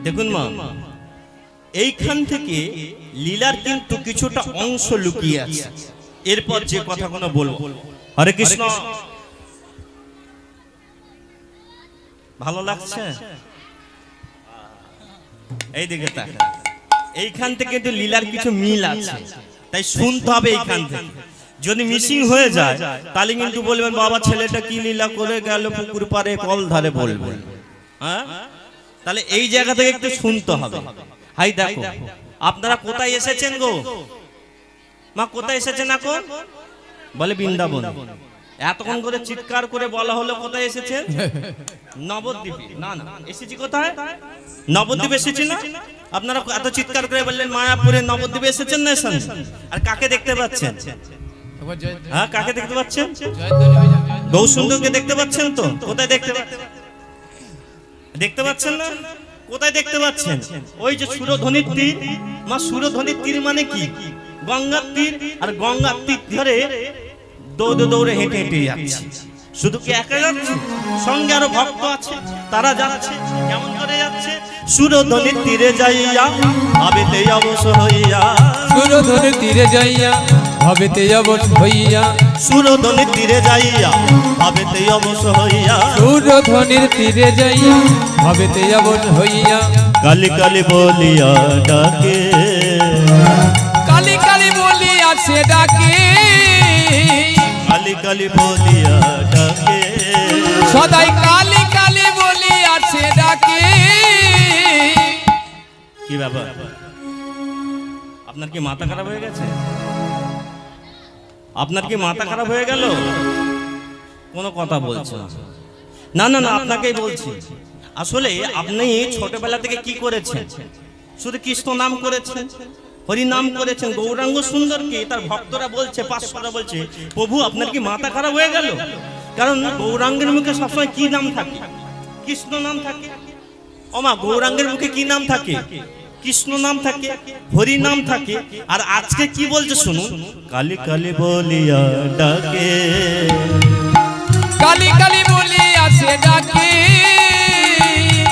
দেখুন মা, এইখান থেকে লীলার কিন্তু কিছুটা অংশ লুকিয়ে আছে। এরপর যে কথাগুলো বলবো, হরে কৃষ্ণ, ভালো লাগছে? এই দিকে তাকান, এইখান থেকে কিন্তু লীলার কিছু মিল আছে, তাই শুনতে হবে এইখান থেকে। যদি মিসিং হয়ে যায় তাহলে কিন্তু বলবেন বাবা ছেলেটা কি লীলা করে গেল পুকুর পাড়ে কল ধারে বলবেন। হ্যাঁ, তাহলে এই জায়গা থেকে একটু শুনতে হবে। হাই দেখো, আপনারা কোথায় এসেছেন গো মা? কোথায় এসেছেন এখন? বলে বৃন্দাবন। এতক্ষণ করে চিৎকার করে বলা হলো কোথায় এসেছেন? নবদ্বীপে। না না, এসেছি কোথায়? নবদ্বীপ এসেছি না? আপনারা এত চিৎকার করে বললেন মায়াপুরে, নবদ্বীপে এসেছেন না? আর কাকে দেখতে পাচ্ছেন? হ্যাঁ, কাকে দেখতে পাচ্ছেন? গৌরসুন্দরকে দেখতে পাচ্ছেন তো? কোথায় দেখতে পাচ্ছেন? দেখতে পাচ্ছেন না? কোথায় দেখতে পাচ্ছেন? ওই যে সুরধ্বনির তীর। মা, সুরধ্বনির তীর মানে কি? গঙ্গার তীর। আর গঙ্গার তীর ধরে দৌড়ে দৌড়ে হেঁটে হেঁটে যাচ্ছে। শুধু কি একা যাচ্ছে? সঙ্গে আরো ভক্ত আছে, তারা যাচ্ছে। কেমন করে যাচ্ছে? সুরধ্বনির তীরে যাইয়া ভাবেতে অবশ হইয়া, সুরধ্বনির তীরে যাইয়া ভাবেতে অবশ হইয়া, সুরধ্বনির তীরে যাইয়া ভাবেতে অবশ হইয়া, সুরধ্বনির তীরে যাইয়া ভাবেতে অবশ হইয়া, কালি কালি বলিয়া ডাকে, কালি কালি বলিয়া সে ডাকে, কালি কালি বলিয়া ডাকে, সদাই কালি কালি বলিয়া সে ডাকে। কি ব্যাপার, আপনার কি মাথা খারাপ হয়ে গেছে? আপনার কি মাথা খারাপ হয়ে গেল? কোনো কথা বলছে না। না না, আপনাকেই বলছি। আসলে আপনি ছোটবেলা থেকে কি করেছেন? শুধু কৃষ্ণ নাম করেছেন, হরি নাম করেছেন। গৌরাঙ্গ সুন্দরকে তার ভক্তরা বলছে, পাঁচশোরা বলছে, প্রভু আপনার কি মাথা খারাপ হয়ে গেল? কারণ গৌরাঙ্গের মুখে সবসময় কি নাম থাকে? কৃষ্ণ নাম থাকে। ওমা, গৌরাঙ্গের মুখে কি নাম থাকে? কৃষ্ণ নাম থাকে, হরি নাম থাকে। আর আজকে কি বলছে শুনুন, কালি কালি বলিয়া ডাকে, কালি কালি বলিয়া সে ডাকে,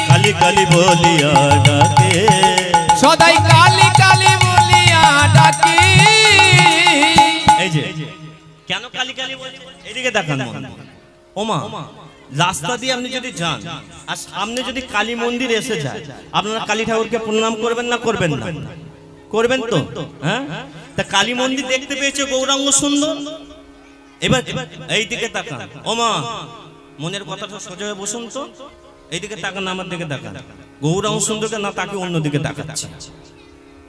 কালি কালি বলিয়া ডাকে, সদাই কালি কালি বলিয়া ডাকে। এই যে কেন কালি কালি বলছে? এদিকে দেখান। ওমা, রাস্তা দিয়ে আপনি যদি যান আর সামনে যদি কালী মন্দির এসে যায়, আপনারা কালী ঠাকুরকে প্রণাম করবেন না করবেন না? করবেন তো? হ্যাঁ, তা কালী মন্দির দেখতে পেয়েছে গৌরাঙ্গ সুন্দর। এবার এইদিকে তাকান। ওমা, মনের কথাটা সোজা হয়ে বসুন তো। এইদিকে তাকান, আমার দিকে তাকান। গৌরাঙ্গ সুন্দরকে না তাকে অন্যদিকে তাকাচ্ছে।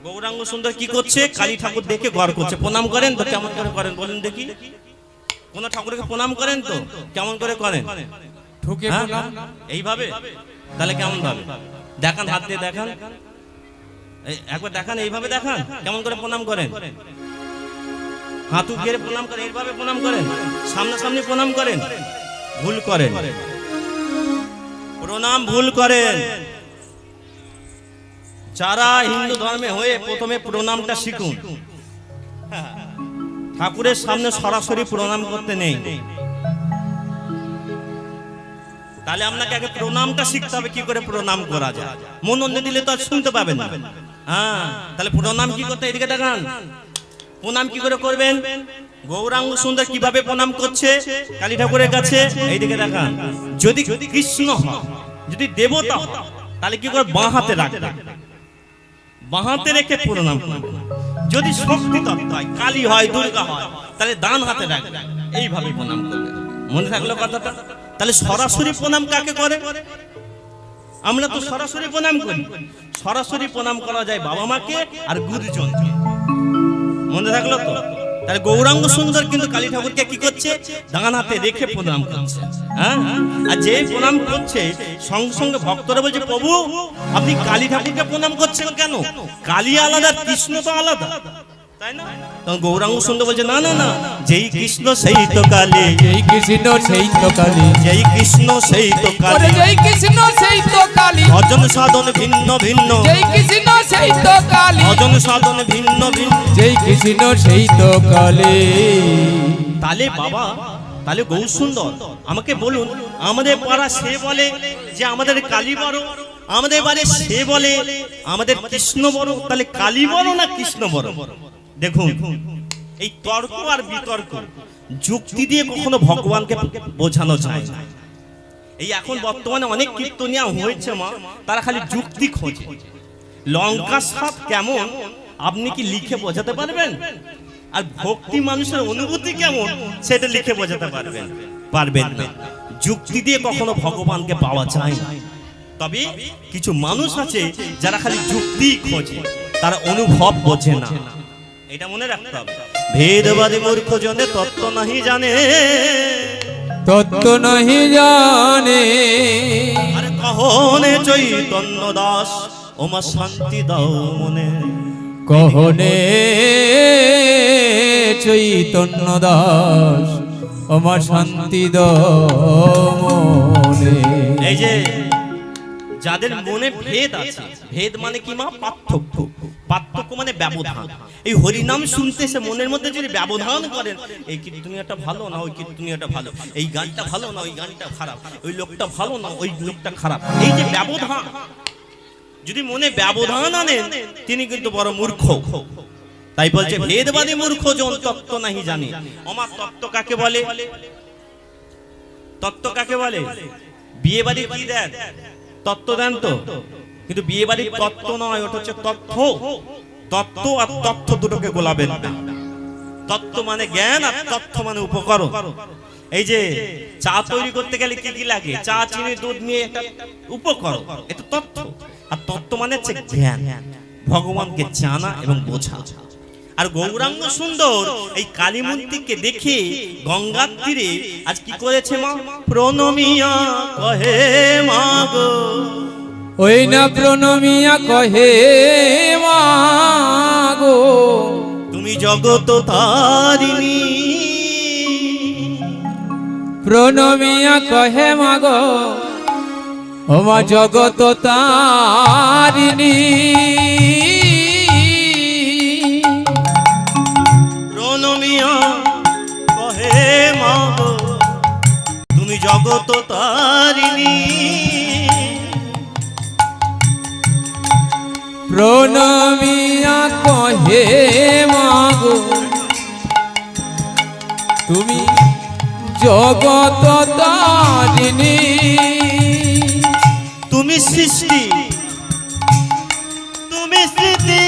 গৌরাঙ্গ সুন্দর কি করছে? কালী ঠাকুর দেখে গড় করছে। প্রণাম করেন তো? কেমন করে করেন বলেন দেখি? কোন ঠাকুরকে প্রণাম করেন তো? কেমন করে করেন? ঠুকে বললাম এইভাবে? তাহলে কেমন ভাবে দেখান? হাত দিয়ে দেখান, একবার দেখান। এইভাবে দেখান কেমন করে প্রণাম করেন। হাত উঠিয়ে প্রণাম করেন, এইভাবে প্রণাম করেন, সামনাসামনি প্রণাম করেন। ভুল করেন, প্রণাম ভুল করেন। যারা হিন্দু ধর্মে হয়ে প্রথমে প্রণামটা শিখুন। ঠাকুরের সামনে সরাসরি প্রণাম করতে নেই। তাহলে আপনাকে আগে প্রণামটা শিখতে হবে, কি করে প্রণাম করা যায়। মন দিলে তো আর শুনতে পাবেন না। হ্যাঁ, তাহলে প্রণাম কি করতে? এদিকে দেখান। প্রণাম কি করে করবেন? গৌরাঙ্গ সুন্দর কিভাবে প্রণাম করছে কালী ঠাকুরের কাছে, এইদিকে দেখান। যদি কৃষ্ণ হয়, যদি দেবতা হয়, তাহলে কি করে? বাঁ হাতে রাখবেন, বাঁ হাতে রেখে প্রণাম করবেন। যদি শক্তি তত্ত্ব হয়, কালী হয়, দুর্গা হয়, তাহলে ডান হাতে রাখবেন, এইভাবে প্রণাম করবেন। মনে থাকলো কথাটা? তাহলে সরাসরি প্রণাম কাকে করে? আমরা তো সরাসরি প্রণাম করি। সরাসরি প্রণাম করা যায় বাবা মাকে আর গুরুজনকে। মনে থাকলো তো? তাহলে গৌরাঙ্গ সুন্দর কিন্তু কালী ঠাকুরকে কি করছে? ডান হাতে রেখে প্রণাম করছে। হ্যাঁ, আর যে প্রণাম করছে সঙ্গে সঙ্গে ভক্তরা বলছে, প্রভু আপনি কালী ঠাকুরকে প্রণাম করছেন কেন? কালী আলাদা, কৃষ্ণ তো আলাদা, তাই না? তখন গৌরাঙ্গ সুন্দর বলছে, না না না, যেই কৃষ্ণ সেই তো কালী, যেই কৃষ্ণ সেই তো কালী, যেই কৃষ্ণ সেই তো কালী, যেই কৃষ্ণ সেই তো কালী, ভজন সাধন ভিন্ন ভিন্ন, যেই কৃষ্ণ সেই তো কালী, ভজন সাধন ভিন্ন ভিন্ন, যেই কৃষ্ণ সেই তো কালী। তাহলে বাবা, তাহলে গৌর সুন্দর আমাকে বলুন, আমাদের পাড়া সে বলে যে আমাদের কালী বড়, আমাদের বাড়ি সে বলে আমাদের কৃষ্ণ বড়, তাহলে কালী বড় না কৃষ্ণ বড়? দেখুন, এই তর্ক আর বিতর্ক যুক্তি দিয়ে কখনো ভগবানকে বোঝানো যায় না। এই এখন বর্তমানে অনেক কীর্তনিয়া হয়েছে মা, তারা খালি যুক্তি খোঁজে। লঙ্কার স্বাদ কেমন আপনি কি লিখে বোঝাতে পারবেন? আর ভক্তি মানুষের অনুভূতি কেমন সেটা লিখে বোঝাতে পারবেন না। যুক্তি দিয়ে কখনো ভগবানকে পাওয়া যায় না। তবে কিছু মানুষ আছে যারা খালি যুক্তি খোঁজে, তারা অনুভব বোঝে না। এটা মনে রাখতে হবে। ভেদবাদী মূর্খ জনে তত্ত্ব নাহি জানে, তত্ত্ব নাহি জানে। আরে কহনে চৈতন্য দাস ওমা শান্তি দাও মনে, কহনে চৈতন্য দাস আমার শান্তি দমনে। এই যে যাদের মনে ভেদ আছে, ভেদ মানে কি মা? পার্থক্য। পার্থক্য মানে ব্যবধান। এই হরিনাম শুনতে সে মনের মধ্যে যদি ব্যবধান করেন, এই কীর্তনিয়াটা ভালো না ওই কীর্তনিয়াটা ভালো, এই গানটা ভালো না ওই গানটা খারাপ, ওই লোকটা ভালো না ওই লোকটা খারাপ, এই যে ব্যবধান, যদি মনে ব্যবধান আনেন তিনি কিন্তু বড় মূর্খ। তাই বলছে ভেদবাদী মূর্খ জন তত্ত্ব নাহি জানে। আমার তত্ত্ব কাকে বলে? তত্ত্ব কাকে বলে? বিয়ে বাড়ি কি দেন? তত্ত্ব দেন তো, কিন্তু বিয়ে বাড়ির তত্ত্ব নয়, ওটা হচ্ছে তথ্য। তত্ত্ব আর তথ্য দুটোকে গোলাবেন না। তত্ত্ব মানে জ্ঞান আর তথ্য মানে উপকরণ। এই যে চা তৈরি করতে গেলে কি কি লাগে? চা, চিনি, দুধ নিয়ে একটা উপকরণ, এটা তথ্য। আর তত্ত্ব মানে হচ্ছে জ্ঞান, ভগবানকে জানা এবং বোঝা। আর গৌরাঙ্গ সুন্দর এই কালী মূর্তিকে দেখে গঙ্গার তীরে আজ কি করেছে মা? প্রণমিয়া কহে মাগো, ওই না প্রণমিয়া কহে মাগো, তুমি জগত তারিণী। প্রণমিয়া কহে মাগো ওমা জগত তারিণী। প্রণমিয়া কহে মাগো তুমি জগত তারিণী। প্রণমিয়া কহে মাগো তুমি জগত তারিণী। তুমি সৃষ্টি, তুমি স্থিতি,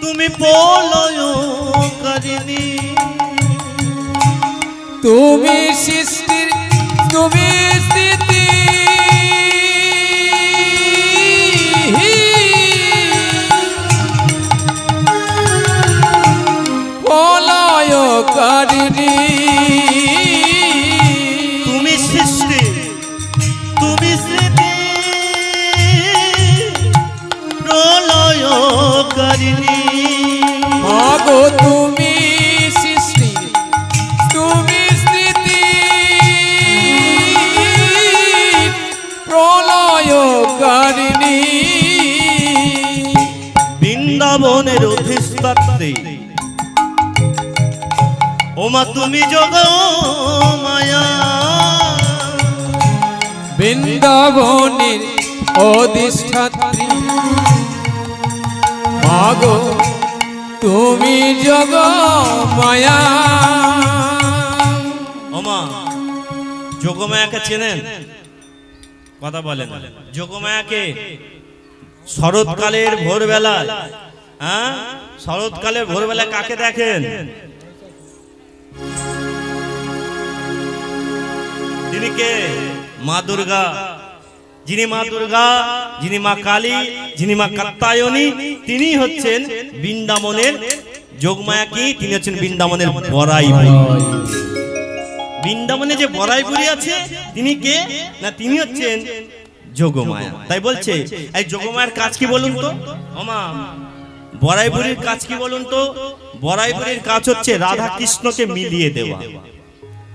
তুমি প্রলয়কারিণী। তুমি সৃষ্টির, তুমি স্থিতি, প্রলয়কারিণী। তুমি সৃষ্টি, তুমি স্থিতি, প্রলয়কারিণী। মাগো তুমি সৃষ্টি, তুমি স্থিতি, প্রলয়কারিণী। বৃন্দাবনের অধিষ্ঠাত্রী ওমা তুমি যোগ মায়া। বৃন্দাবনের অধিষ্ঠাত্রী মাগো তুমি জগ মায়া। ওমা যোগমায়াকে চেনেন? কথা বলেন। যোগমায়াকে শরৎকালের ভোরবেলা, হ্যাঁ শরৎকালের ভোরবেলা কাকে দেখেন? তিনি কে? মা দুর্গা। যিনি মা দুর্গা, যিনি মা কালী, যিনি মা কাত্যায়নী, তিনি হচ্ছেন বৃন্দাবনের যোগমায়া। কি তিনি হচ্ছেন বৃন্দাবনের বড়াই বুড়ি। বৃন্দাবনে যে বড়াই বুড়ি আছে তিনি কে? না তিনি হচ্ছেন যোগমায়া। তাই বলছে এই যোগমায়ার কাজ কি বলুন তো? ওমা বড়াই বুড়ির কাজ কি বলুন তো? বড়াই বুড়ির কাজ হচ্ছে রাধা কৃষ্ণকে মিলিয়ে দেওয়া।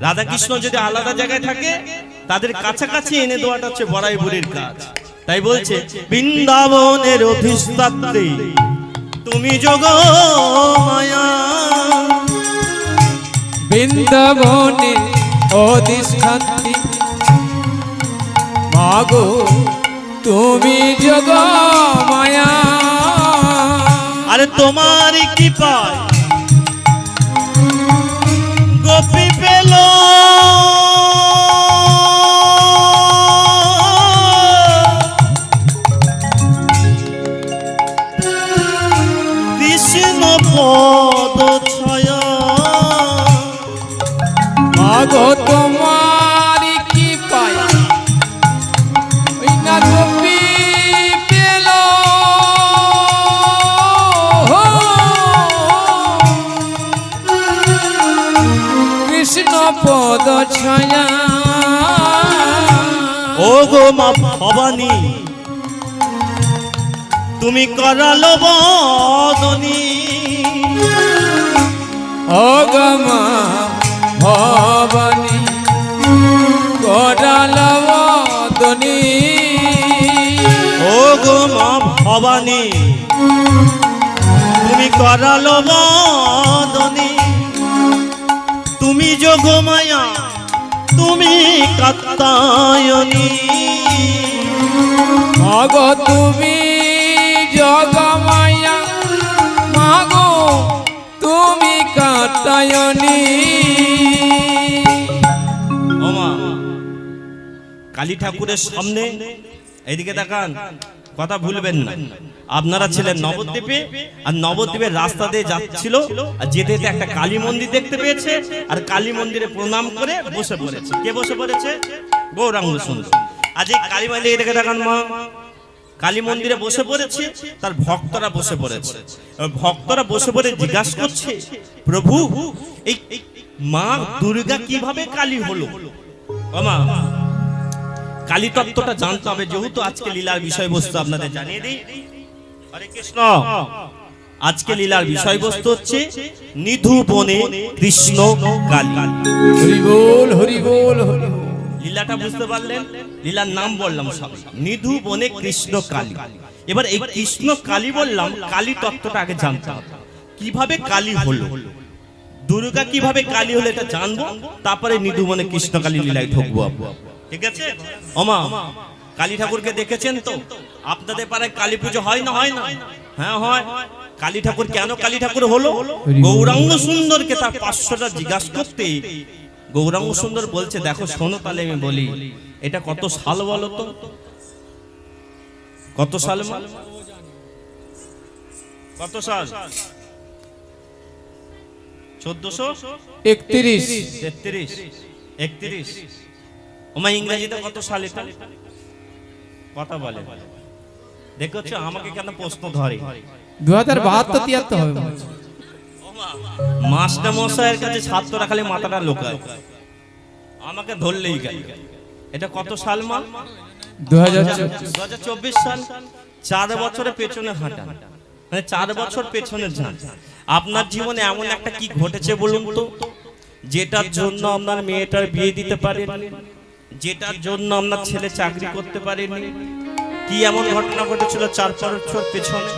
রাধা কৃষ্ণ যদি আলাদা জায়গায় থাকে তাদের কাছাকাছি এনে দেওয়াটা হচ্ছে বড়াই বুড়ির কাজ। তাই বলছে বৃন্দাবনের অধিষ্ঠাত্রী তুমি যোগ মায়া। বৃন্দাবনে অধিষ্ঠাত্রী মাগো তুমি যোগ মায়া। আরে তোমার কি পায় গোপী পেল কৃষ্ণ পদ ছায়া। মাগো তোমার কি পাই ওই না গোপী পেল কৃষ্ণ পদ ছায়া। ও গো মা ভবানী তুমি করালো বদনী। অগমা ভবানী করালবদনী। ও গো মা ভবানী তুমি করালো বদনী। তুমি যোগ মায়া তুমি কাত্তায়নী। মাগো তুমি জগমায়া মাগো তুমি কাত্তায়নী। ও মা কালী ঠাকুরের সামনে এইদিকে তাকান, কথা ভুলবেন না। আপনারা ছিলেন নবদ্বীপে, আর নবদ্বীপের রাস্তা দিয়ে যাচ্ছিল, আর যেতে যেতে একটা কালী মন্দির দেখতে পেয়েছে, আর কালী মন্দিরে প্রণাম করে বসে পড়েছে। কে বসে পড়েছে? গৌরাঙ্গ সুন্দর। আজ এই কালী মন্দিরে দেখে দেখান মা, কালী মন্দিরে বসে পড়েছে, তার ভক্তরা বসে পড়েছে। ভক্তরা বসে পড়ে জিজ্ঞাসা করছে, প্রভু এই মা দুর্গা কিভাবে কালী হলো? ও মা কালী তত্ত্বটা জানতে হবে, যেহেতু আজকে লীলার বিষয়বস্তু আপনাদের জানিয়ে দিই। হরে কৃষ্ণ। আজকে লীলার বিষয়বস্তু হচ্ছে নিধু বনে কৃষ্ণ কালী। হরি বল হরি বল হরি বল। লীলাটা বুঝতে পারলেন? লীলার নাম বললাম সব, নিধু বনে কৃষ্ণ কালী। এবার এই কৃষ্ণ কালী বললাম, কালী তত্ত্বটা আগে জানতে হবে, কিভাবে কালী হলো, দুর্গা কিভাবে কালী হলো এটা জানবো, তারপরে নিধু বনে কৃষ্ণ কালী লীলায় ঢুকবো। ঠিক আছে? ওমা কালী ঠাকুরকে দেখেছেন তো? আপনাদের পাড়ায় কালী পুজো হয় না? হয় না? হ্যাঁ হয়। কালী ঠাকুর কেন কালী ঠাকুর হলো? গৌরাঙ্গ সুন্দরকে তার 500টা জিজ্ঞাসা করতে গৌরাঙ্গ সুন্দর বলছে, দেখো শোনো তাহলে আমি বলি, এটা কত সাল বলো তো? কত সাল? কত সাল? 1431 33 31। ওমা ইংরেজিতে কত সাল এটা? কথা বলে দেখছো আমাকে কেন প্রশ্ন ধরে? 2072-73 হবে। মাস্টার মশাইয়ের কাছে ছাত্ররা খালি মাথাটা লোকায়, আমাকে ধরলেই গেল। এটা কত সাল মা? 2024 সাল। 4 বছরের পেছনে হাঁটা, মানে 4 বছর পেছনে যান। আপনার জীবনে এমন একটা কি ঘটেছে বলুন তো, যেটার জন্য আপনার মেয়েটার বিয়ে দিতে পারেননি, যেটার জন্য আপনার ছেলে চাকরি করতে পারেনি? কি এমন ঘটনা ঘটেছিল 4 বছর পেছনে?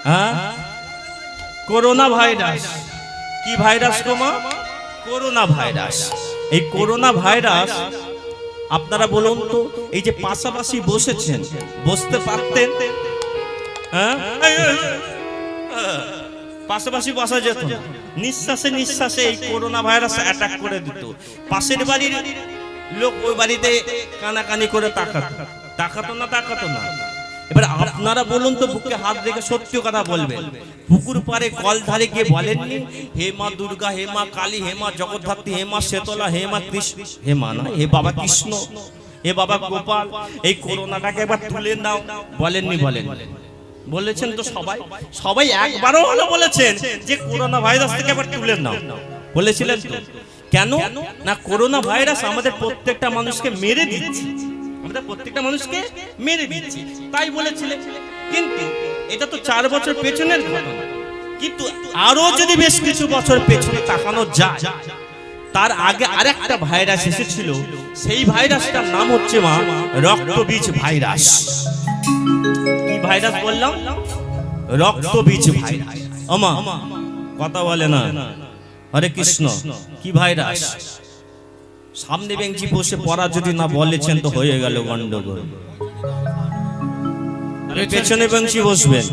হ্যাঁ, করোনা ভাইরাস। কি ভাইরাস গো মা? Corona virus. এই করোনা ভাইরাস আপনারা বলুন তো, এই যে পাশাপাশি বসেছেন, বসতে পারতেন? হ্যাঁ, পাশাপাশি বসা যেত না। নিঃশ্বাসে নিঃশ্বাসে এই করোনা ভাইরাস অ্যাটাক করে দিত। পাশের বাড়ির লোক ওই বাড়িতে কানাকানি করে তাকাতো না। এবার আপনারা বলুন তো, বুকে হাত রেখে সত্য কথা বলবেন, পুকুর পাড়ে কল ধারে গিয়ে বলেননি, হে মা দুর্গা, হে মা কালী, হে মা জগদ্ধাত্রী, হে মা শেতলা, হে মা কৃষ্ণ, হে মা না, হে বাবা কৃষ্ণ, হে বাবা গোপাল, এই করোনাটাকে একবার তুলে নাও? বলেননি? বলেছেন তো সবাই একবারও হলো বলেছেন যে করোনা ভাইরাস থেকে একবার তুলে নাও, বলেছিলেন তো? কেন না, করোনা ভাইরাস আমাদের প্রত্যেকটা মানুষকে মেরে দিচ্ছে, আমাদের প্রত্যেকটা মানুষকে মেরে দিচ্ছে, তাই বলেছিলেন। কিন্তু এটা তো 4 বছর পেছনের ঘটনা, কিন্তু আরো যদি বেশ কিছু বছর পেছনে তাকানো যায়, তার আগে আরেকটা ভাইরাস এসেছিল। সেই ভাইরাসটার নাম হচ্ছে মা রক্তবীজ ভাইরাস। কি ভাইরাস বললাম? রক্তবীজ ভাইরাস। ওমা কথা বলে না, হরে কৃষ্ণ। কি ভাইরাস, সামনে বেঞ্চি বসে পড়া যদি না বলেছেন তো হয়ে গেল গন্ডগোল। পেছনে বেঞ্চি বসবেন,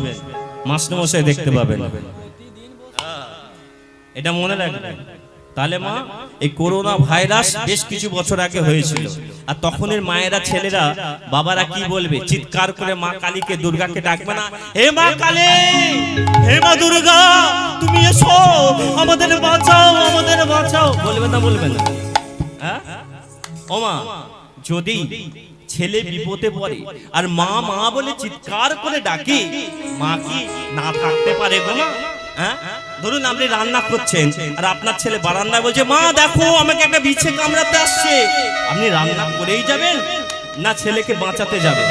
মাস্টারমশাই দেখতে পাবেন, এটা মনে রাখবেন। তাহলে মা, এই করোনা ভাইরাস বেশ কিছু বছর আগে হয়েছিল, আর তখনের মায়েরা ছেলেরা বাবারা কি বলবে, চিৎকার করে মা কালীকে দুর্গাকে ডাকবে না, হে মা কালী, হে মা দুর্গা, তুমি এসো, আমাদের বাঁচাও, আমাদের বাঁচাও, বলবে না বলবে না? হ্যাঁ ও মা, যদি ছেলে বিপদে পড়ে আর মা মা বলে চিৎকার করে ডাকে, মা কি না থাকতে পারে গো মা? হ্যাঁ, ধরুন আপনি রান্না করছেন আর আপনার ছেলে বারান্দায় বলছে, মা দেখো আমাকে একটা বিছে কামড়াতে আসছে, আপনি রান্না করেই যাবেন না ছেলেকে বাঁচাতে যাবেন?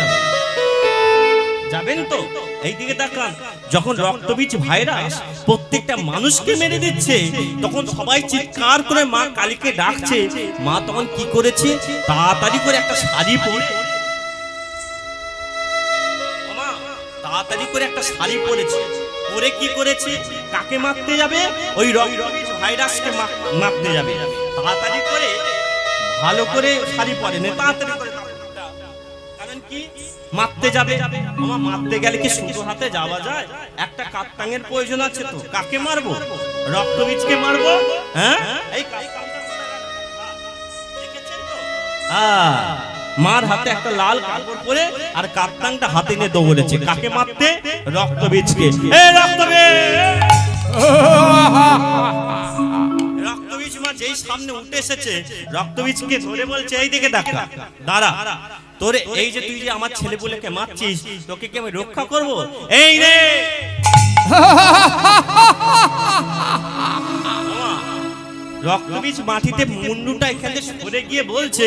যাবেন তো। এইদিকে তাকান, যখন রক্তবীজ ভাইরাস প্রত্যেকটা মানুষকে মেরে দিচ্ছে, তখন সবাই চিৎকার করে মা কালীকে ডাকছে। মা তখন কি করেছে, তাড়াতাড়ি করে একটা শাড়ি পরে, তাড়াতাড়ি করে একটা শাড়ি পরেছে, পরে কি করেছে, কাকে মারতে যাবে? ওই রক্তবীজ ভাইরাসকে মারতে যাবে। তাড়াতাড়ি করে ভালো করে শাড়ি পরে নে, তাড়াতাড়ি করে, কারণ কি মারতে যাবে। আমার মারতে গেলে কি শুধু হাতে যাওয়া যায়? একটা কাপ্তাঙ্গের প্রয়োজন আছে তো। কাকে মারবো? রক্তবীজকে মারবো। হ্যাঁ, এই দেখেছেন তো, মার হাতে একটা লাল কাপড় পরে আর কাপ্তাংটা হাতে নিয়ে দৌড়েছে, কাকে মারতে? রক্তবীজকে। এই রক্তবীজ, রক্তবীজ মা যেই সামনে উঠে এসেছে, রক্তবীজকে ধরে বলছে, এই দিকে দেখা, দাঁড়া, তোরে এই যে তুই যে আমার ছেলে বলেকে মারছিস, তোকে কি আমি রক্ষা করব? এই রে রক্তবীজ মাটিতে মুন্ডুটা এখানে সরে গিয়ে বলছে,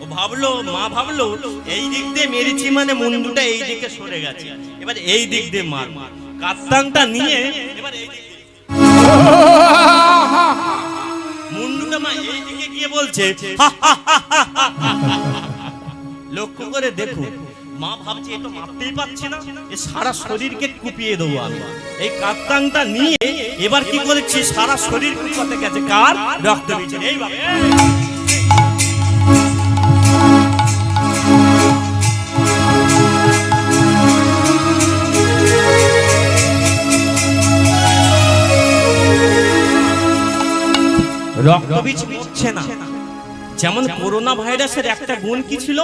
ও ভাবলো, মা ভাবলো এই দিক দিয়ে মেরেছি মানে মুন্ডুটা এই দিকে সরে গেছে, এবার এই দিক দিয়ে মার। কাপ্তাংটা নিয়ে এবার এই দিক মুন্ডুটা মা এই দিকে গিয়ে বলছে, লক্ষ্য করে দেখুন, মা ভাবছে এটা মারতেই পারছি না, এ সারা শরীরকে কুপিয়ে দেবো আমি। এই কাপ্তাংটা নিয়ে এবার কি করেছি, সারা শরীর কুপাতে গেছে, কার? রক্তবীজের। এই বাবা, রক্তবীজ মরছে না। যেমন করোনা ভাইরাসের একটা গুণ কি ছিল,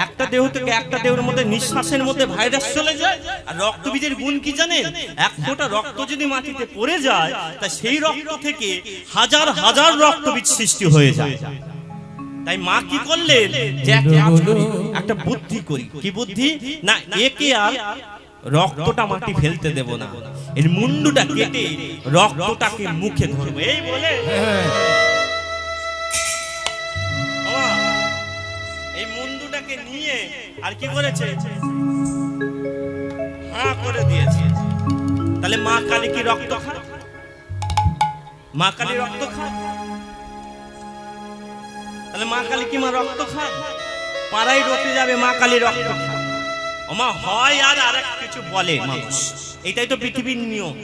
একটা দেহ থেকে একটা দেহের মধ্যে নিঃশ্বাসের মধ্যে ভাইরাস চলে যায়। আর রক্তবীজের গুণ কি জানেন? এক ফোঁটা রক্ত যদি মাটিতে পড়ে যায়, তা সেই রক্ত থেকে হাজার হাজার রক্তবীজ সৃষ্টি হয়ে যায়। তাই মা কি করলেন, যে একটা বুদ্ধি করি। কি বুদ্ধি? না, একে আর রক্তটা মাটি ফেলতে দেব না, এর মুন্ডুটা কেটে রক্তটাকে মুখে ধরবো। এই বলে এই মুন্ডুটাকে নিয়ে আর কি করেছে, হ্যাঁ করে দিয়েছে। তাহলে মা কালী কি রক্ত খায়? মা কালী রক্ত খায়? তাহলে মা কালী কি মা রক্ত খায়? পাড়ায় রটে যাবে মা কালী রক্ত খায়। ওমা হয় আর আরেক কিছু বলে মানুষ, এটাই তো পৃথিবীর নিয়ম।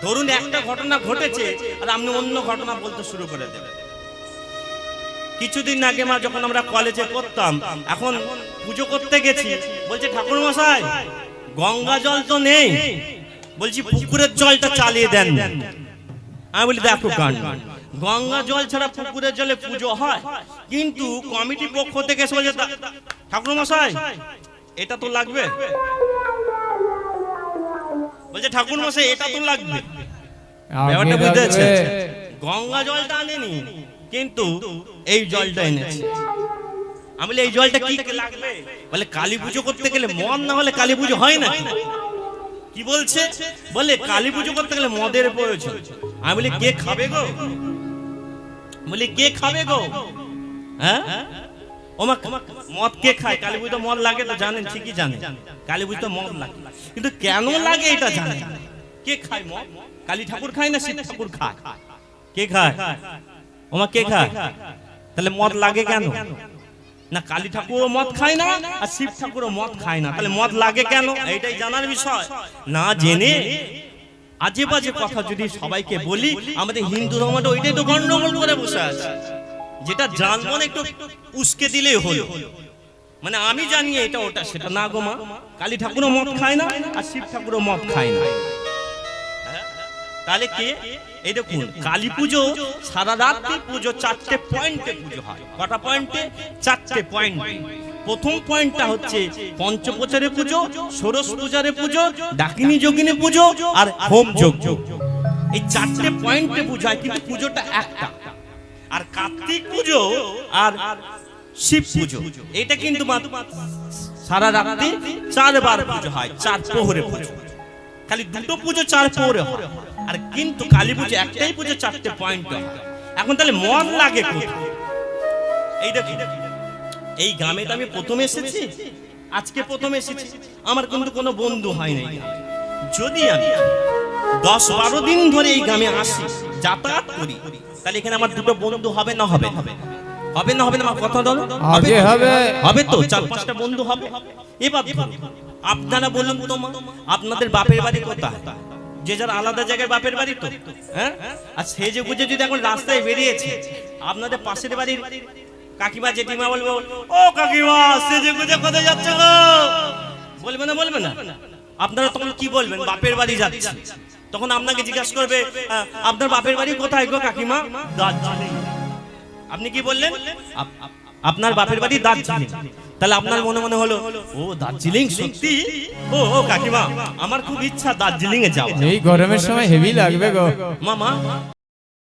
ধরুন একটা ঘটনা ঘটেছে আর আপনি অন্য ঘটনা বলতে শুরু করে দেবেন। কিছুদিন আগে মা যখন আমরা কলেজে পড়তাম, এখন পুজো করতে গেছি, বলছে ঠাকুর মশাই গঙ্গা জল তো নেই, বলছি পুকুরের জলটা চালিয়ে দেন। আমি বলি দেখো গান, গঙ্গা জল ছাড়া পুকুরের জলে পুজো হয়, কিন্তু কমিটি পক্ষ থেকে এসে বলছে ঠাকুর মশাই এটা তো লাগবে, বলছে ঠাকুর মশাই এটা তো লাগবে। ব্যাপারটা বুঝেছে, গঙ্গা জলটা আনেনি কিন্তু এই জলটা এনেছে। আমি বলি এই জলটা কি লাগবে? বলে কালী পুজো করতে গেলে মদ না হলে কালী পুজো হয় না। কি বলছে? বলে কালী পুজো করতে গেলে মদের প্রয়োজন। আমি বলি কে খাবে গো? বলি কে খাবে গো? হ্যাঁ, ওমা মদ কে খায়? কালী পুজো মদ লাগে তো জানেন, ঠিকই জানেন কালী পুজো তো মদ লাগে, কিন্তু কেন লাগে এটা জানেন? কে খায় মদ? কালী ঠাকুর খায় না শিব ঠাকুর খায়? কে খায়? ওমা কে খায়? তাহলে মদ লাগে কেন? না কালী ঠাকুরও মদ খায় না আর শিব ঠাকুরও মদ খায় না, তাহলে মদ লাগে কেন? এইটাই জানার বিষয়। না জেনে আজে বাজে কথা যদি সবাইকে বলি, আমাদের হিন্দু ধর্মটা ওইটাই তো গন্ডগোল করে বসে আছে, যেটা জানবো না একটু উস্কে দিলেই হলো, মানে আমি জানি এটা ওটা সেটা না গো মা। কালী ঠাকুরও মদ খায় না আর শিব ঠাকুরও মদ খায় না। তাহলে কে? এই দেখুন, কালী পুজো সারা রাত্রি পুজো, 4টে পয়েন্টে পুজো হয়। কটা পয়েন্টে? 4টে পয়েন্টে। প্রথম পয়েন্টটা হচ্ছে পঞ্চপ্রচারে পুজো, ষোড়শ পূজারে পুজো, ডাকিনী যোগিনী পুজো আর হোম যজ্ঞ। এই 4টে পয়েন্টে পুজো হয়, কিন্তু পুজোটা একটা। আর কার্তিক পুজো আর শিব পুজো এটা কিন্তু সারা রাত্রি 4 বার পুজো হয়, 4 প্রহরে পুজো। খালি দুটো পুজো 4 প্রহরে হয়, আর কিন্তু কালী পুজো একটাই পুজো, 4টে পয়েন্ট হয়। এখন তাহলে মন লাগে কোথায়? এই দেখুন, এই গ্রামে তো আমি প্রথম এসেছি, আজকে প্রথম এসেছি, আমার কিন্তু কোনো বন্ধু হয় নাই। যদি আমি 10-12 দিন ধরে এই গ্রামে আসি, যাতায়াত করি, তাহলে এখানে আমার দুটো বন্ধু হবে না হবে? হবে না হবে না? আমার কথা বলো, হবে হবে হবে তো? 4-5টা বন্ধু হবে। এবার আপনারা বলুন তো মা, আপনাদের বাপের বাড়ি কোথায়? যে যার আলাদা জায়গায় বাপের বাড়ি তো, হ্যাঁ? আর সেজে গুজে যদি এখন রাস্তায় বেরিয়েছে, আপনাদের পাশের বাড়ির কাকিমা জেঠিমা বলবো, ও কাকিমা সেজে গুজে কোথায় যাচ্ছে গো? বলবে না? বলবে না? আপনারা তখন কি বলবেন? বাপের বাড়ি যাচ্ছে। তখন আপনাকে জিজ্ঞাসা করবে, আপনার বাপের বাড়ি কোথায় গো কাকিমা? দার্জিলিং। আপনি কি বললেন? আপনার বাপের বাড়ি দার্জিলিং। তাহলে আপনার মনে মনে হলো, ও দার্জিলিং, সত্যি? ও ও কাকিমা, আমার খুব ইচ্ছা দার্জিলিং এ যাওয়া। এই গরমের সময় হেভি লাগবে গো। মামা